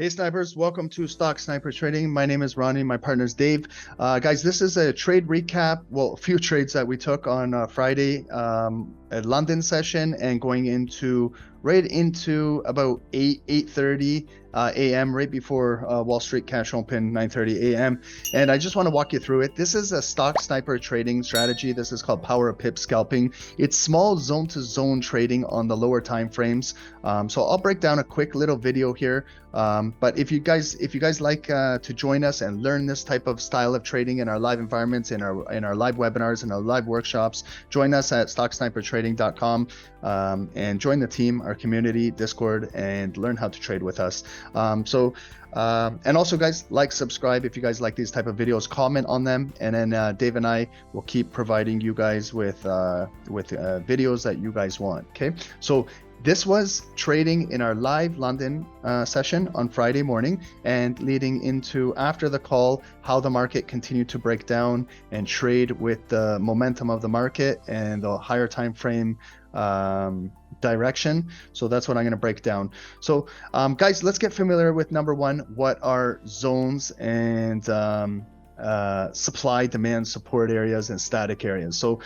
Hey snipers, welcome to Stocksnipertrading. My name is Ronnie, my partner is Dave. Guys, this is a trade recap. Well, a few trades that we took on Friday at London session and going into right into about 8:30 a.m. right before Wall Street cash open 9:30 a.m. And I just want to walk you through it. This is a stock sniper trading strategy. This is called power of pip scalping. It's small zone to zone trading on the lower time frames. So I'll break down a quick little video here. But if you guys like to join us and learn this type of style of trading in our live environments, in our live webinars and our live workshops, join us at stocksnipertrading.com and join the team, our community, Discord, and learn how to trade with us. And also guys, like, subscribe if you guys like these type of videos, comment on them, and then Dave and I will keep providing you guys with videos that you guys want. Okay, so this was trading in our live London session on Friday morning and leading into after the call, how the market continued to break down and trade with the momentum of the market and the higher time frame direction. So that's what I'm going to break down. So guys, let's get familiar with number one. What are zones and supply, demand, support areas, and static areas? So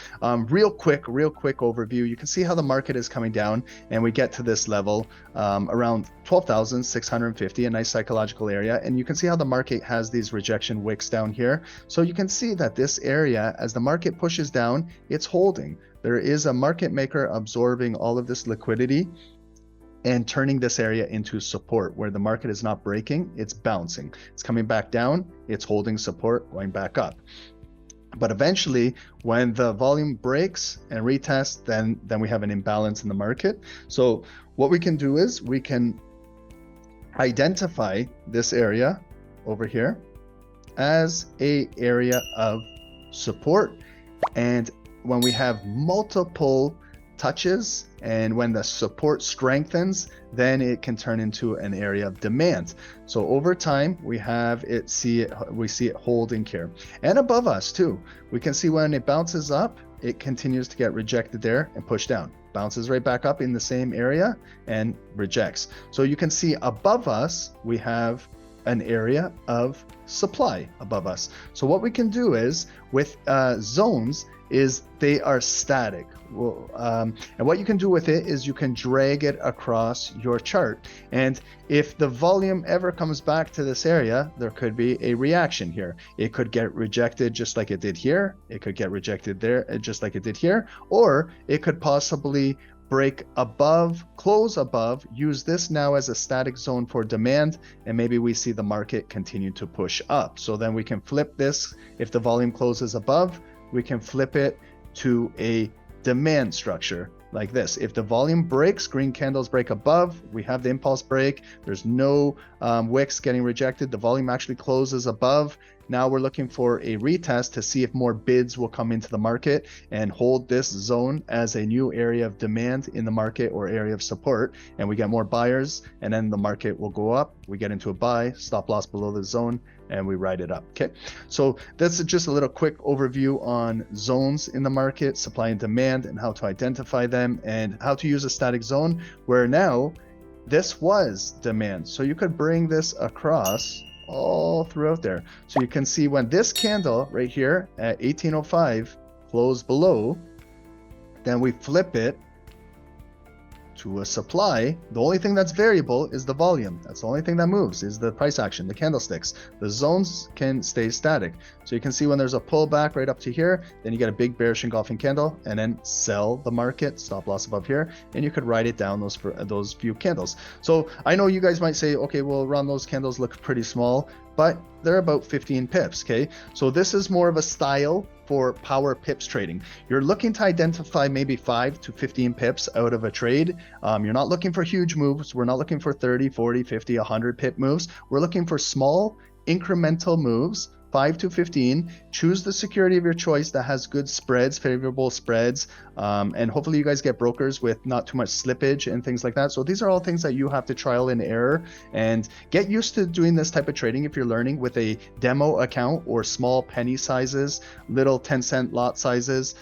real quick overview. You can see how the market is coming down, and we get to this level around 12,650, a nice psychological area, and you can see how the market has these rejection wicks down here. So you can see that this area, as the market pushes down, it's holding. There is a market maker absorbing all of this liquidity and turning this area into support where the market is not breaking, it's bouncing. It's coming back down, it's holding support, going back up. But eventually, when the volume breaks and retests, then we have an imbalance in the market. So what we can do is we can identify this area over here as a area of support. And when we have multiple touches and when the support strengthens, then it can turn into an area of demand. So over time, we see it holding here. And above us too, we can see when it bounces up, it continues to get rejected there and pushed down. Bounces right back up in the same area and rejects. So you can see above us, we have an area of supply above us. So what we can do is with zones is they are static. And what you can do with it is you can drag it across your chart. And if the volume ever comes back to this area, there could be a reaction here. It could get rejected just like it did here. It could get rejected there just like it did here. Or it could possibly break above, close above, use this now as a static zone for demand, and maybe we see the market continue to push up. So then we can flip this. If the volume closes above, we can flip it to a demand structure like this. If the volume breaks, green candles break above, we have the impulse break, there's no wicks getting rejected, the volume actually closes above. Now we're looking for a retest to see if more bids will come into the market and hold this zone as a new area of demand in the market or area of support, and we get more buyers, and then the market will go up. We get into a buy, stop loss below the zone, and we ride it up. Okay, so that's just a little quick overview on zones in the market, supply and demand, and how to identify them and how to use a static zone where now this was demand. So you could bring this across all throughout there. So you can see when this candle right here at 1805 closed below, then we flip it to a supply. The only thing that's variable is the volume. That's the only thing that moves, is the price action, the candlesticks. The zones can stay static. So you can see when there's a pullback right up to here, then you get a big bearish engulfing candle, and then sell the market, stop loss above here, and you could write it down those few candles. So I know you guys might say, okay, well, Ron, those candles look pretty small, but they're about 15 pips. Okay, so this is more of a style for power pips trading. You're looking to identify maybe 5 to 15 pips out of a trade. You're not looking for huge moves. We're not looking for 30, 40, 50, 100 pip moves. We're looking for small incremental moves 5 to 15. Choose the security of your choice that has good spreads, favorable spreads, and hopefully you guys get brokers with not too much slippage and things like that. So these are all things that you have to trial and error and get used to doing this type of trading if you're learning with a demo account or small penny sizes, little 10-cent lot sizes,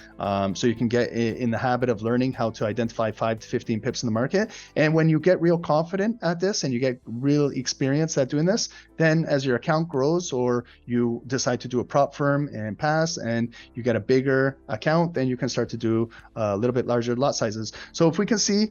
so you can get in the habit of learning how to identify 5 to 15 pips in the market. And when you get real confident at this and you get real experience at doing this, then as your account grows or you decide to do a prop firm and pass and you get a bigger account, then you can start to do a little bit larger lot sizes. So if we can see,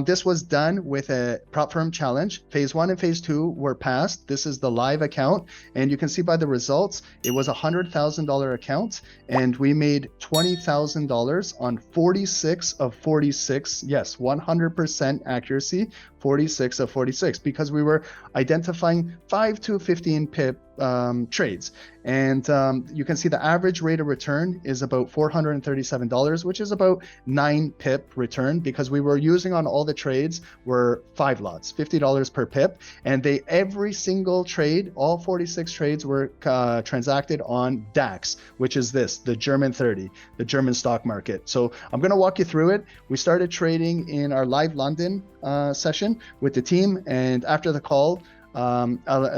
this was done with a prop firm challenge. Phase 1 and phase 2 were passed. This is the live account, and you can see by the results, it was a $100,000 account, and we made $20,000 on 46 of 46. Yes, 100% accuracy, 46 of 46, because we were identifying 5 to 15 pip trades. And you can see the average rate of return is about $437, which is about 9 pip return, because we were using on all the trades were 5 lots, $50 per pip, and every single trade, all 46 trades were transacted on DAX, which is the German 30, the German stock market. So I'm going to walk you through it. We started trading in our live London session with the team, and after the call,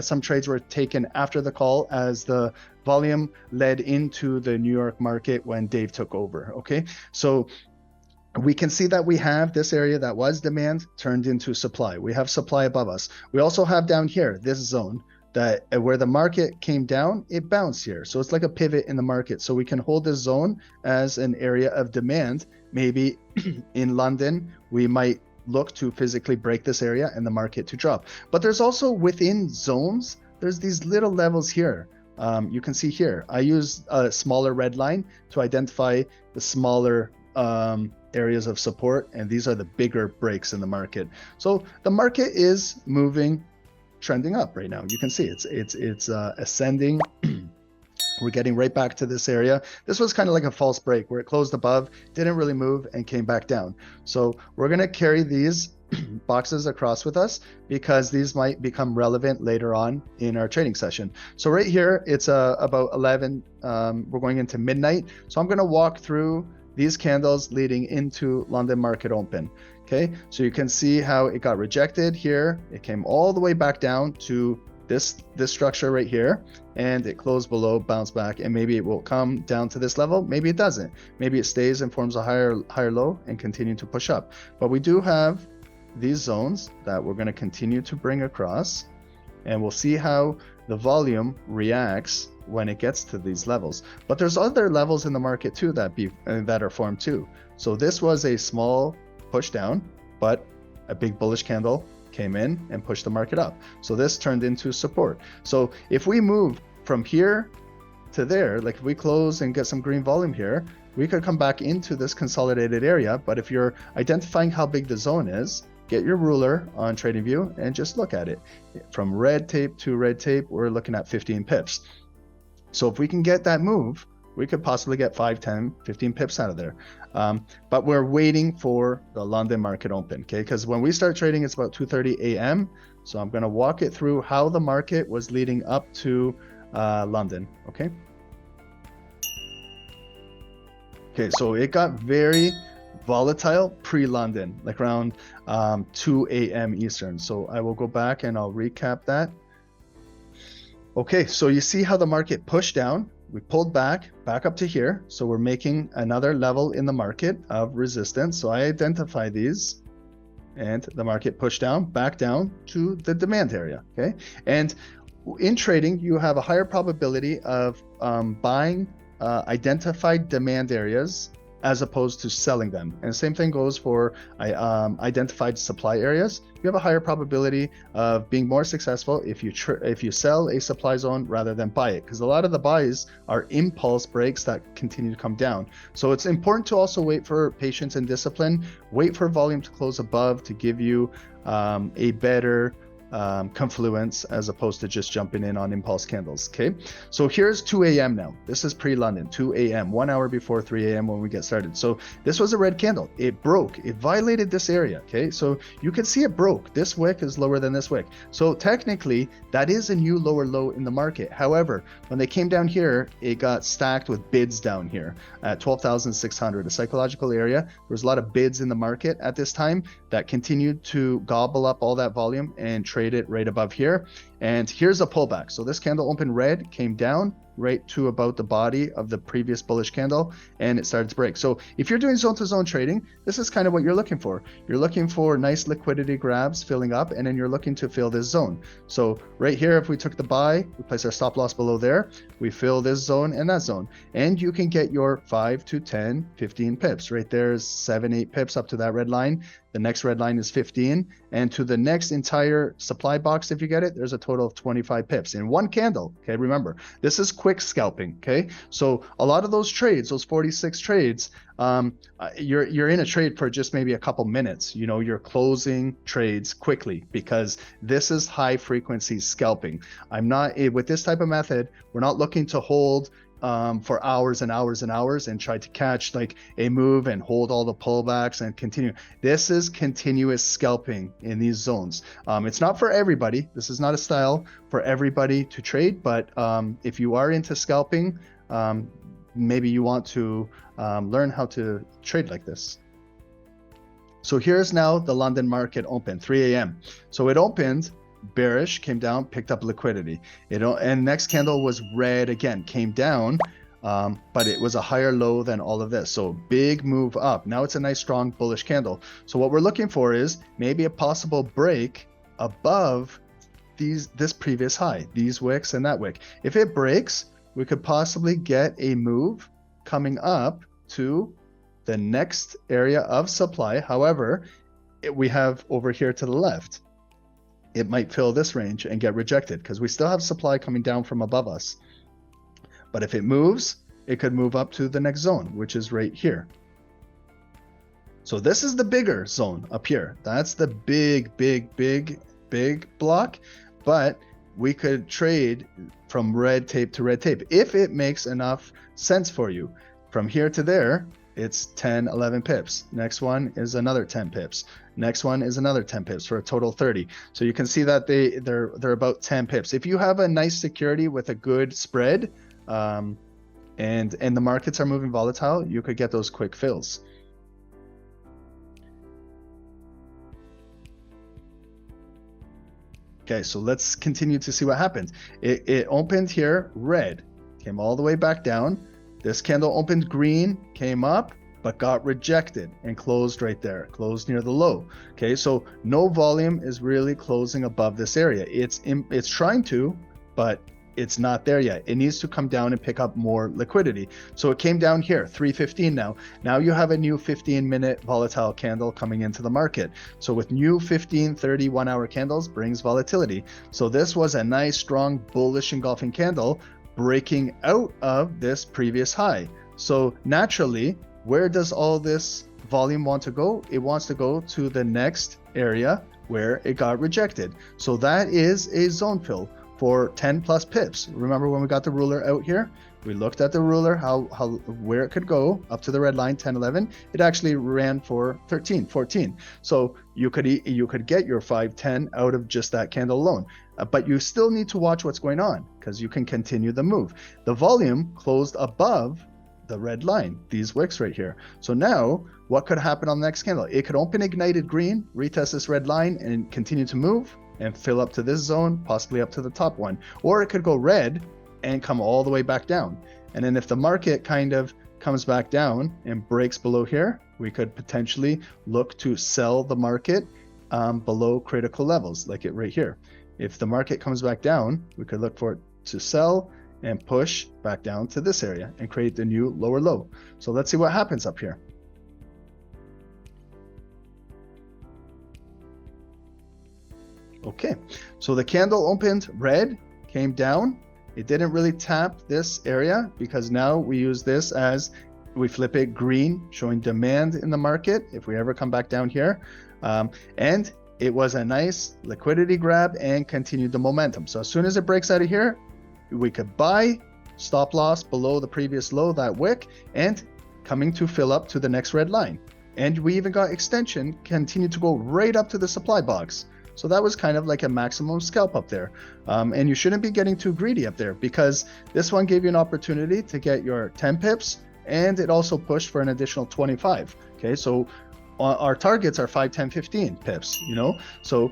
some trades were taken after the call as the volume led into the New York market when Dave took over. Okay, so we can see that we have this area that was demand turned into supply. We have supply above us. We also have down here this zone that where the market came down, it bounced here. So it's like a pivot in the market. So we can hold this zone as an area of demand. Maybe in London, we might look to physically break this area and the market to drop. But there's also within zones, there's these little levels here. You can see here, I use a smaller red line to identify the smaller areas of support, and these are the bigger breaks in the market. So the market is moving, trending up right now. You can see it's ascending. We're getting right back to this area. This was kind of like a false break where it closed above, didn't really move, and came back down. So we're going to carry these boxes across with us because these might become relevant later on in our trading session. So right here, it's about 11. We're going into midnight. So I'm going to walk through these candles leading into London market open. Okay, so you can see how it got rejected here. It came all the way back down to this structure right here, and it closed below, bounced back, and maybe it will come down to this level. Maybe it doesn't. Maybe it stays and forms a higher low and continue to push up. But we do have these zones that we're going to continue to bring across, and we'll see how the volume reacts when it gets to these levels. But there's other levels in the market too that are formed too. So this was a small push down, but a big bullish candle came in and pushed the market up. So this turned into support. So if we move from here to there, like if we close and get some green volume here, we could come back into this consolidated area. But if you're identifying how big the zone is, get your ruler on TradingView and just look at it. From red tape to red tape, we're looking at 15 pips. So if we can get that move, we could possibly get 5, 10, 15 pips out of there. But we're waiting for the London market open, okay? Because when we start trading, it's about 2:30 a.m. So I'm going to walk it through how the market was leading up to London, okay? Okay, so it got very volatile pre-London, like around 2 a.m. Eastern. So I will go back and I'll recap that. Okay, so you see how the market pushed down. We pulled back up to here. So we're making another level in the market of resistance. So I identify these, and the market pushed down, back down to the demand area, okay? And in trading, you have a higher probability of buying identified demand areas as opposed to selling them. And the same thing goes for identified supply areas. You have a higher probability of being more successful if you sell a supply zone rather than buy it, because a lot of the buys are impulse breaks that continue to come down. So it's important to also wait for patience and discipline, wait for volume to close above to give you a better confluence as opposed to just jumping in on impulse candles. Okay, so here's 2 a.m. now. This is pre-London, 2 a.m., 1 hour before 3 a.m. when we get started. So this was a red candle. It broke. It violated this area. Okay, so you can see it broke. This wick is lower than this wick. So technically, that is a new lower low in the market. However, when they came down here, it got stacked with bids down here at 12,600, a psychological area. There was a lot of bids in the market at this time that continued to gobble up all that volume and trade it right above here. And here's a pullback. So this candle opened red, came down right to about the body of the previous bullish candle, and it started to break. So if you're doing zone to zone trading, this is kind of what you're looking for. You're looking for nice liquidity grabs filling up, and then you're looking to fill this zone. So right here, if we took the buy, we place our stop loss below there, we fill this zone and that zone, and you can get your 5 to 10, 15 pips. Right there's 7, 8 pips up to that red line. The next red line is 15, and to the next entire supply box, if you get it, there's a total of 25 pips in one candle. Okay, remember, this is quick scalping. Okay, so a lot of those trades, those 46 trades, you're in a trade for just maybe a couple minutes. You know, you're closing trades quickly because this is high frequency scalping. I'm not with this type of method. We're not looking to hold for hours and hours and hours and try to catch like a move and hold all the pullbacks and continue. This is continuous scalping in these zones. It's not for everybody. This is not a style for everybody to trade, but if you are into scalping, maybe you want to learn how to trade like this. So here's now the London market open, 3 a.m. So it opened bearish, came down, picked up liquidity. And next candle was red again, came down, but it was a higher low than all of this. So big move up. Now it's a nice strong bullish candle. So what we're looking for is maybe a possible break above this previous high, these wicks and that wick. If it breaks, we could possibly get a move coming up to the next area of supply. However, we have over here to the left, it might fill this range and get rejected because we still have supply coming down from above us. But if it moves, it could move up to the next zone, which is right here. So this is the bigger zone up here. That's the big block. But we could trade from red tape to red tape if it makes enough sense for you. From here to there, it's 10, 11 pips. Next one is another 10 pips. Next one is another 10 pips for a total 30. So you can see that they're about 10 pips. If you have a nice security with a good spread, and the markets are moving volatile, you could get those quick fills. Okay, so let's continue to see what happens. It opened here red, came all the way back down. This candle opened green, came up, but got rejected and closed right there, closed near the low. Okay, so no volume is really closing above this area. It's trying to, but it's not there yet. It needs to come down and pick up more liquidity. So it came down here, 315 now. Now you have a new 15-minute volatile candle coming into the market. So with new 15, 30, 1-hour candles brings volatility. So this was a nice, strong, bullish engulfing candle breaking out of this previous high. So naturally, where does all this volume want to go? It wants to go to the next area where it got rejected. So that is a zone fill for 10 plus pips. Remember when we got the ruler out here? We looked at the ruler, where it could go up to the red line, 10, 11. It actually ran for 13, 14. So you could get your 5, 10 out of just that candle alone. But you still need to watch what's going on because you can continue the move. The volume closed above the red line, these wicks right here. So now what could happen on the next candle? It could open ignited green, retest this red line and continue to move and fill up to this zone, possibly up to the top one. Or it could go red and come all the way back down. And then if the market kind of comes back down and breaks below here, we could potentially look to sell the market below critical levels, like it right here. If the market comes back down, we could look for it to sell and push back down to this area and create the new lower low. So let's see what happens up here. Okay, so the candle opened red, came down. It didn't really tap this area because now we use this as, we flip it green, showing demand in the market if we ever come back down here. And it was a nice liquidity grab and continued the momentum. So as soon as it breaks out of here, we could buy, stop loss below the previous low, that wick, and coming to fill up to the next red line. And we even got extension, continued to go right up to the supply box. So that was kind of like a maximum scalp up there. And you shouldn't be getting too greedy up there, because this one gave you an opportunity to get your 10 pips, and it also pushed for an additional 25. Okay, so our targets are 5, 10, 15 pips, you know, so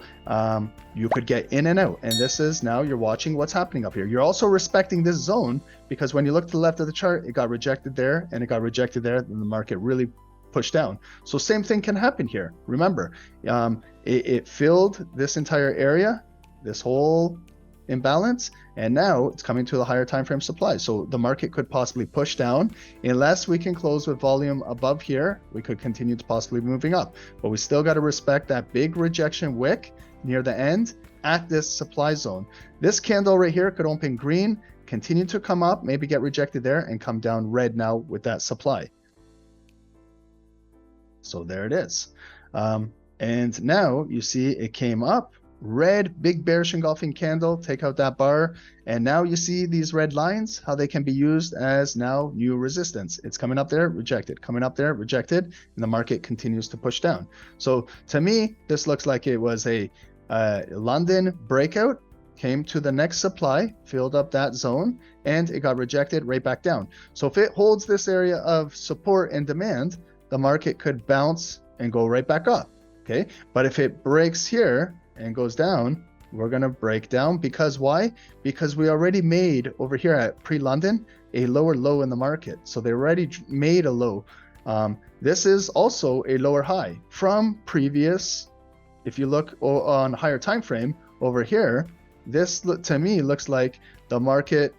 you could get in and out. And this is, now you're watching what's happening up here. You're also respecting this zone, because when you look to the left of the chart, it got rejected there and it got rejected there, and the market really pushed down. So same thing can happen here. Remember, it filled this entire area, this whole imbalance, and now it's coming to the higher time frame supply. So the market could possibly push down. Unless we can close with volume above here, we could continue to possibly moving up, but we still got to respect that big rejection wick near the end at this supply zone. This candle right here could open green, continue to come up, maybe get rejected there, and come down red now with that supply. So there it is. And now you see it came up, red, big bearish engulfing candle, take out that bar, and now you see these red lines, how they can be used as now new resistance. It's coming up there, rejected, coming up there, rejected, and the market continues to push down. So to me, this looks like it was a London breakout, came to the next supply, filled up that zone, and it got rejected right back down. So if it holds this area of support and demand, the market could bounce and go right back up. Okay, but if it breaks here and goes down, we're going to break down, because why? Because we already made over here at pre-London a lower low in the market. So they already made a low. This is also a lower high from previous. If you look on higher time frame over here, this to me looks like the market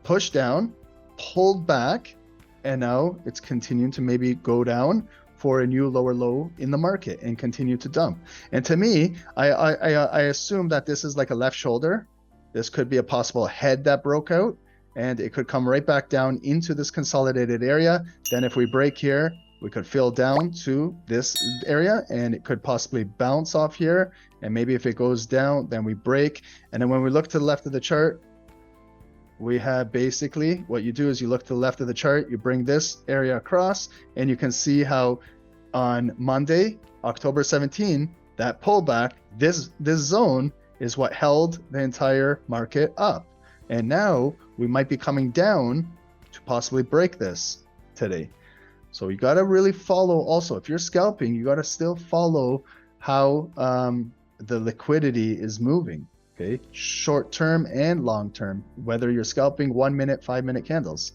pushed down, pulled back, and now it's continuing to maybe go down for a new lower low in the market and continue to dump. And to me, I assume that this is like a left shoulder. This could be a possible head that broke out, and it could come right back down into this consolidated area. Then if we break here, we could fill down to this area, and it could possibly bounce off here. And maybe if it goes down, then we break. And then when we look to the left of the chart, we have basically what you do is you look to the left of the chart, you bring this area across, and you can see how on Monday, October 17, that pullback, this zone is what held the entire market up. And now we might be coming down to possibly break this today. So you got to really follow also. If you're scalping, you got to still follow how the liquidity is moving. Okay, short term and long term, whether you're scalping 1 minute, 5 minute candles.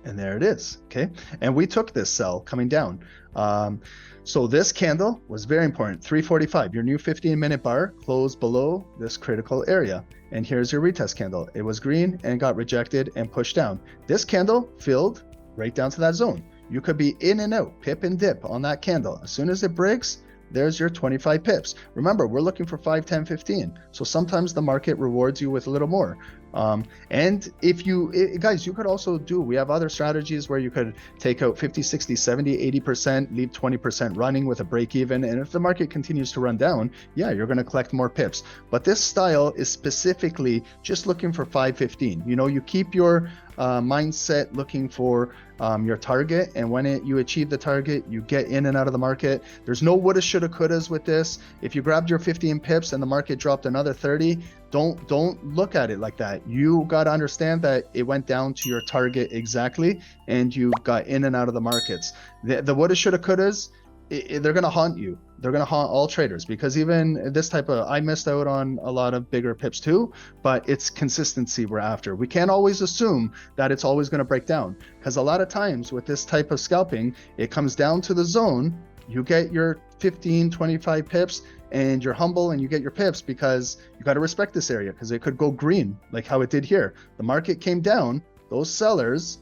And there it is. Okay, and we took this sell coming down. So this candle was very important. 345, your new 15-minute bar closed below this critical area. And here's your retest candle. It was green and got rejected and pushed down. This candle filled right down to that zone. You could be in and out, pip and dip on that candle. As soon as it breaks, there's your 25 pips. Remember, we're looking for 5, 10, 15. So sometimes the market rewards you with a little more. And if you, guys, you could also do, we have other strategies where you could take out 50, 60, 70, 80%, leave 20% running with a break even. And if the market continues to run down, yeah, you're going to collect more pips. But this style is specifically just looking for 5, 15. You know, you keep your mindset looking for your target, and when you achieve the target, you get in and out of the market. There's no woulda, shoulda, couldas with this. If you grabbed your 15 pips and the market dropped another 30, don't look at it like that. You got to understand that it went down to your target exactly, and you got in and out of the markets. The woulda, shoulda, couldas, they're going to haunt you. They're going to haunt all traders, because even this type of, I missed out on a lot of bigger pips too, but it's consistency we're after. We can't always assume that it's always going to break down, because a lot of times with this type of scalping, it comes down to the zone. You get your 15, 25 pips and you're humble and you get your pips, because you got to respect this area, because it could go green like how it did here. The market came down, those sellers,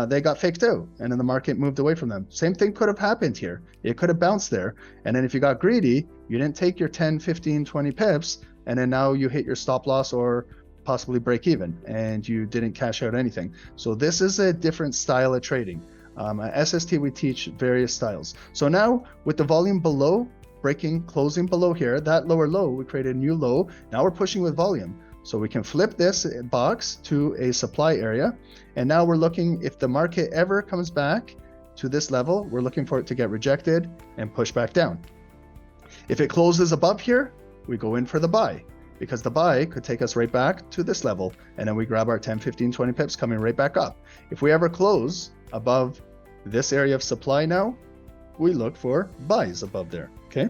they got faked out, and then the market moved away from them. Same thing could have happened here. It could have bounced there, and then if you got greedy, you didn't take your 10, 15, 20 pips, and then now you hit your stop loss or possibly break even, and you didn't cash out anything. So this is a different style of trading. At SST, we teach various styles. So now with the volume below, closing below here, that lower low, we created a new low. Now we're pushing with volume. So we can flip this box to a supply area. And now we're looking, if the market ever comes back to this level, we're looking for it to get rejected and push back down. If it closes above here, we go in for the buy, because the buy could take us right back to this level. And then we grab our 10, 15, 20 pips coming right back up. If we ever close above this area of supply now, we look for buys above there, okay?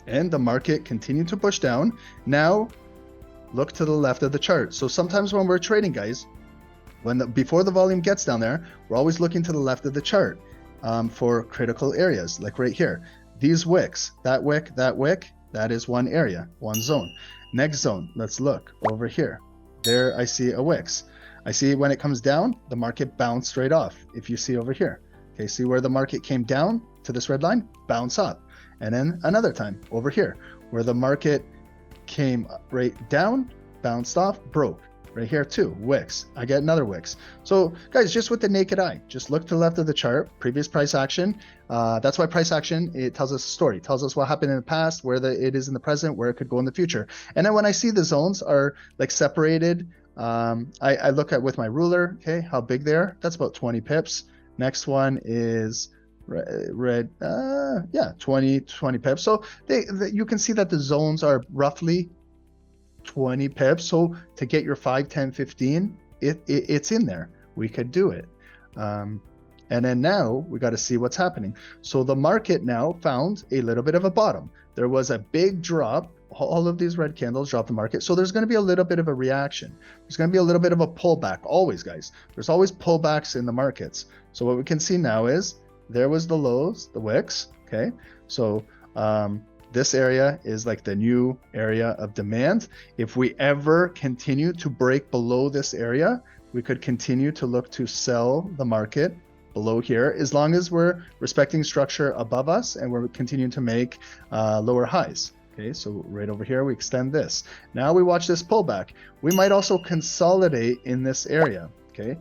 And the market continued to push down. Now, look to the left of the chart. So sometimes when we're trading, guys, before the volume gets down there, we're always looking to the left of the chart for critical areas, like right here. These wicks, that wick, that is one area, one zone. Next zone, let's look over here. There I see a wicks. I see when it comes down, the market bounced straight off. If you see over here, okay, see where the market came down to this red line, bounce up. And then another time over here, where the market came right down, bounced off, broke. Right here too, wicks. I get another wicks. So guys, just with the naked eye, just look to the left of the chart, previous price action. That's why price action, it tells us a story. It tells us what happened in the past, where it is in the present, where it could go in the future. And then when I see the zones are like separated, I look at with my ruler, okay, how big they are. That's about 20 pips. Next one is red, yeah, 20 pips. So you can see that the zones are roughly 20 pips. So to get your 5, 10, 15, it's in there. We could do it. And then now we got to see what's happening. So the market now found a little bit of a bottom. There was a big drop. All of these red candles drop the market. So there's going to be a little bit of a reaction. There's going to be a little bit of a pullback. Always, guys. There's always pullbacks in the markets. So what we can see now is there was the lows, the wicks. Okay. So this area is like the new area of demand. If we ever continue to break below this area, we could continue to look to sell the market below here, as long as we're respecting structure above us and we're continuing to make lower highs. Okay, so right over here, we extend this. Now we watch this pullback. We might also consolidate in this area, okay?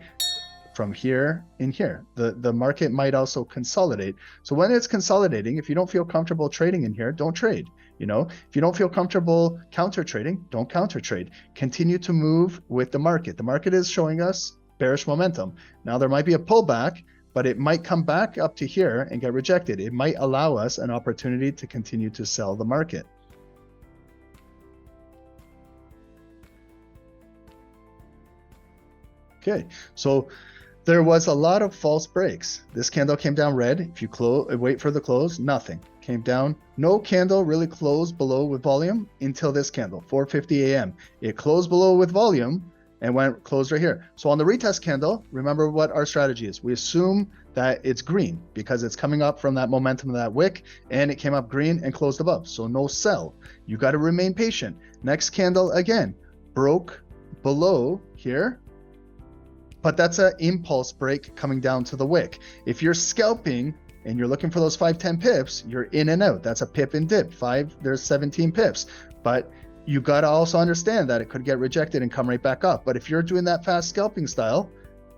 From here in here, the market might also consolidate. So when it's consolidating, if you don't feel comfortable trading in here, don't trade. You know, if you don't feel comfortable counter trading, don't counter trade. Continue to move with the market. The market is showing us bearish momentum. Now there might be a pullback, but it might come back up to here and get rejected. It might allow us an opportunity to continue to sell the market. Okay, so there was a lot of false breaks. This candle came down red. If you wait for the close, nothing. Came down. No candle really closed below with volume until this candle, 4:50 a.m. It closed below with volume and closed right here. So on the retest candle, remember what our strategy is. We assume that it's green because it's coming up from that momentum of that wick, and it came up green and closed above. So no sell. You got to remain patient. Next candle again broke below here. But that's an impulse break coming down to the wick. If you're scalping and you're looking for those 5, 10 pips, you're in and out. That's a pip and dip. 5, there's 17 pips. But you got to also understand that it could get rejected and come right back up. But if you're doing that fast scalping style,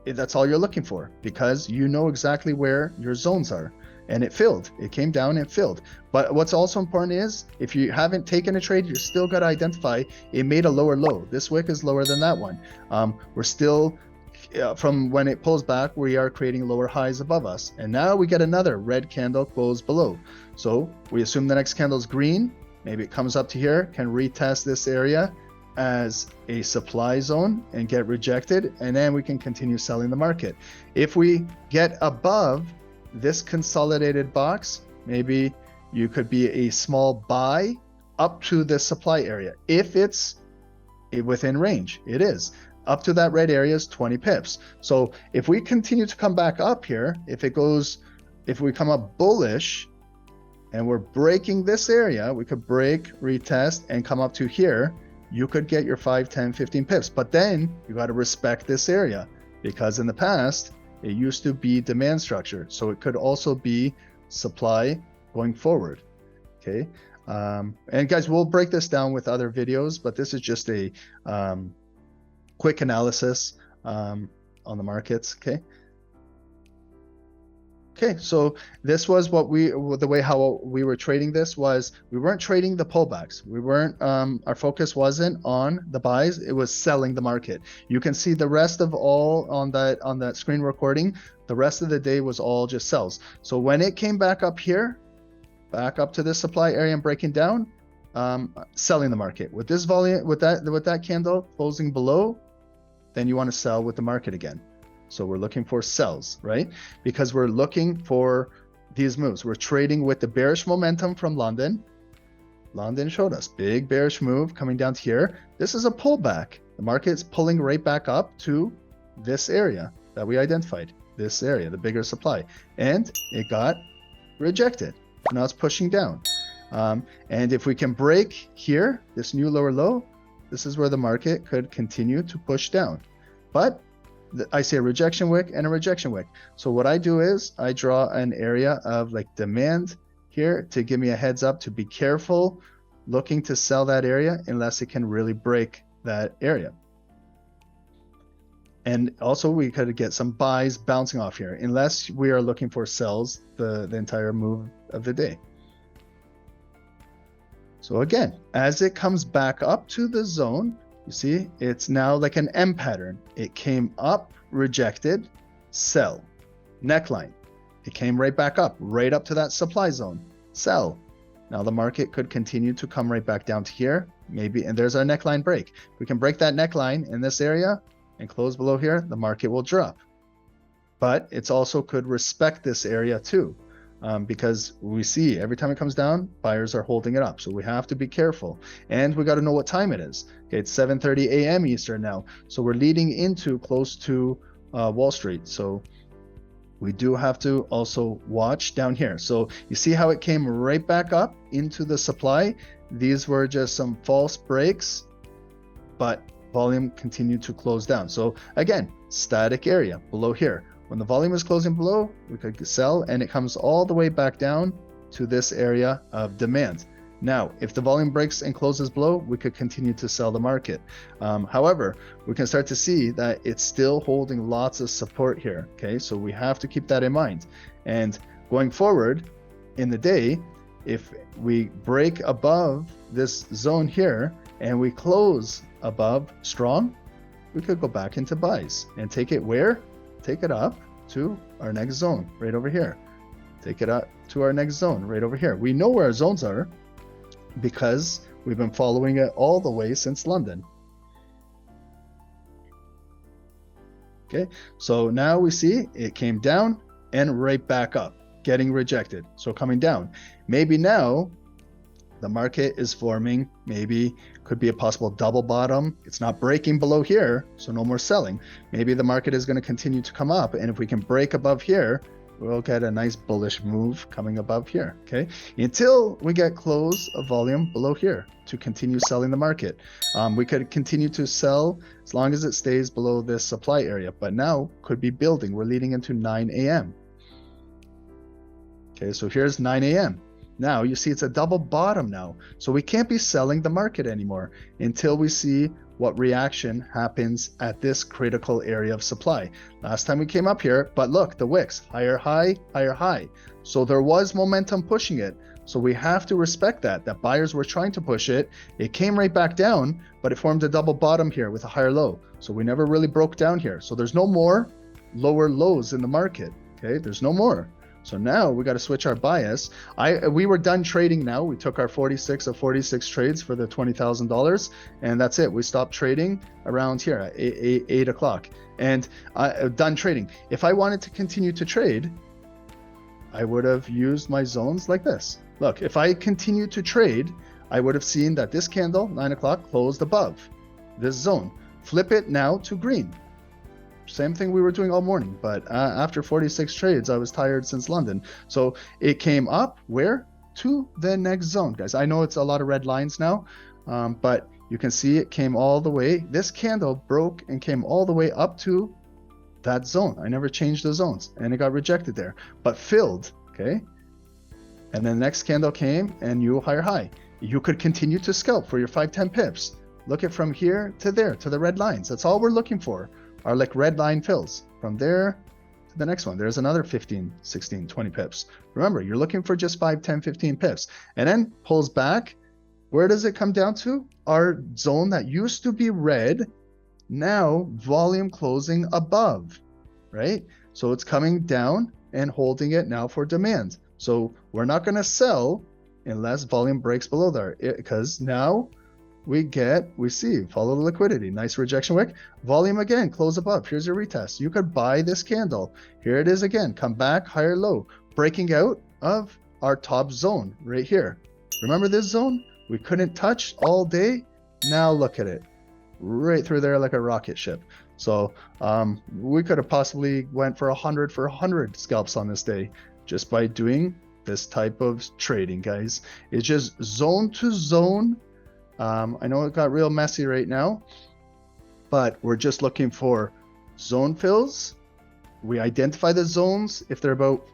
that's all you're looking for, because you know exactly where your zones are. And it filled. It came down and filled. But what's also important is, if you haven't taken a trade, you still got to identify it made a lower low. This wick is lower than that one. We're still... from when it pulls back, we are creating lower highs above us. And now we get another red candle close below. So we assume the next candle is green. Maybe it comes up to here, can retest this area as a supply zone and get rejected. And then we can continue selling the market. If we get above this consolidated box, maybe you could be a small buy up to the supply area. If it's within range, it is. Up to that red area is 20 pips. So if we continue to come back up here, if we come up bullish and we're breaking this area, we could break, retest, and come up to here, you could get your 5, 10, 15 pips. But then you got to respect this area, because in the past, it used to be demand structure. So it could also be supply going forward. Okay. And guys, we'll break this down with other videos, but this is just a quick analysis on on the markets. Okay, so this was what the way how we were trading this was we weren't trading the pullbacks. We weren't, our focus wasn't on the buys, it was selling the market. You can see the rest of all on that screen recording, the rest of the day was all just sells. So when it came back up here, back up to this supply area and breaking down, selling the market. With this volume, with that candle closing below, then you want to sell with the market again. So we're looking for sells, right? Because we're looking for these moves. We're trading with the bearish momentum from London. London showed us big bearish move coming down to here. This is a pullback. The market's pulling right back up to this area that we identified, this area, the bigger supply, and it got rejected. Now it's pushing down. And if we can break here, this new lower low, this is where the market could continue to push down. But I see a rejection wick and a rejection wick. So what I do is I draw an area of like demand here to give me a heads up to be careful looking to sell that area unless it can really break that area. And also we could get some buys bouncing off here unless we are looking for sells the entire move of the day. So again, as it comes back up to the zone, you see, it's now like an M pattern. It came up, rejected, sell, neckline. It came right back up to that supply zone, sell. Now the market could continue to come right back down to here, maybe, and there's our neckline break. If we can break that neckline in this area and close below here, the market will drop. But it's also could respect this area too. Because we see every time it comes down, buyers are holding it up. So we have to be careful. And we got to know what time it is. Okay, it's 7:30 a.m. Eastern now. So we're leading into close to Wall Street. So we do have to also watch down here. So you see how it came right back up into the supply. These were just some false breaks, but volume continued to close down. So again, static area below here. When the volume is closing below, we could sell and it comes all the way back down to this area of demand. Now, if the volume breaks and closes below, we could continue to sell the market. However, we can start to see that it's still holding lots of support here. Okay, so we have to keep that in mind. And going forward in the day, if we break above this zone here and we close above strong, we could go back into buys and take it where? Take it up to our next zone right over here. Take it up to our next zone right over here. We know where our zones are because we've been following it all the way since London. Okay, so now we see it came down and right back up, getting rejected. So coming down. Maybe now the market is forming, maybe could be a possible double bottom. It's not breaking below here, so no more selling. Maybe the market is going to continue to come up, and if we can break above here, we'll get a nice bullish move coming above here, okay? Until we get close of volume below here to continue selling the market. We could continue to sell as long as it stays below this supply area, but now could be building. We're leading into 9 a.m. Okay, so here's 9 a.m. Now you see it's a double bottom now. So we can't be selling the market anymore until we see what reaction happens at this critical area of supply. Last time we came up here, but look, the wicks, higher high, higher high. So there was momentum pushing it. So we have to respect that buyers were trying to push it. It came right back down, but it formed a double bottom here with a higher low. So we never really broke down here. So there's no more lower lows in the market. Okay, there's no more. So now we got to switch our bias. We were done trading now. We took our 46 of 46 trades for the $20,000, and that's it. We stopped trading around here at 8 o'clock, and done trading. If I wanted to continue to trade, I would have used my zones like this. Look, if I continued to trade, I would have seen that this candle, 9 o'clock, closed above this zone. Flip it now to green. Same thing we were doing all morning, but after 46 trades, I was tired since London. So it came up where? To the next zone, guys. I know it's a lot of red lines now, but you can see it came all the way. This candle broke and came all the way up to that zone. I never changed the zones, and it got rejected there, but filled, okay? And then the next candle came and new higher high. You could continue to scalp for your 5-10 pips. Look at from here to there, to the red lines. That's all we're looking for. are like red line fills. From there to the next one, there's another 15, 16, 20 pips. Remember, you're looking for just 5, 10, 15 pips, and then pulls back. Where does it come down to? Our zone that used to be red, now volume closing above, right? So it's coming down and holding it now for demand. So we're not going to sell unless volume breaks below there, because now we see follow the liquidity, nice rejection wick, volume again, close above. Here's your retest. You could buy this candle. Here it is again, come back, higher low, breaking out of our top zone right here. Remember this zone we couldn't touch all day? Now look at it, right through there like a rocket ship. So we could have possibly went for 100 scalps on this day just by doing this type of trading, guys. It's just zone to zone. I know it got real messy right now, but we're just looking for zone fills. We identify the zones. If they're about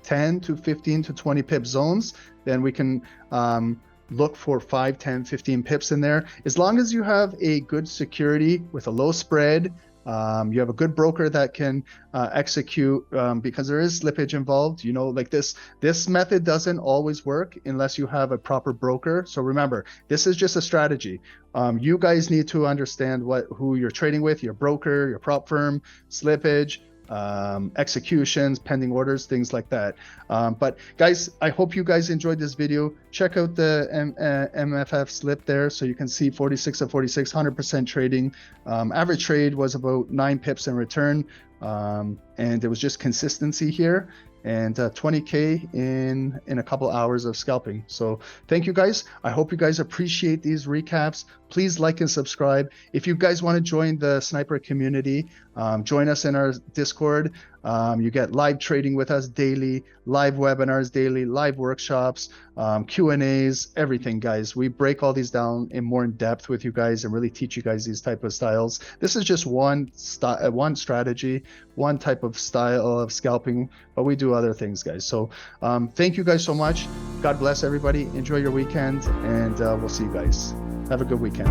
10 to 15 to 20 pip zones, then we can look for 5, 10, 15 pips in there. As long as you have a good security with a low spread, you have a good broker that can execute, because there is slippage involved. You know, like this method doesn't always work unless you have a proper broker. So remember, this is just a strategy. You guys need to understand who you're trading with, your broker, your prop firm, slippage, executions, pending orders, things like that. But guys, I hope you guys enjoyed this video. Check out the MFF slip there so you can see 46 of 46, 100% trading. Average trade was about 9 pips in return, and it was just consistency here, and 20K in a couple hours of scalping. So thank you guys. I hope you guys appreciate these recaps. Please like and subscribe. If you guys want to join the Sniper community, join us in our Discord. You get live trading with us daily, live webinars daily, live workshops, Q&As, everything, guys. We break all these down more in depth with you guys and really teach you guys these type of styles. This is just one strategy, one type of style of scalping, but we do other things, guys. So thank you guys so much. God bless everybody. Enjoy your weekend, and we'll see you guys. Have a good weekend.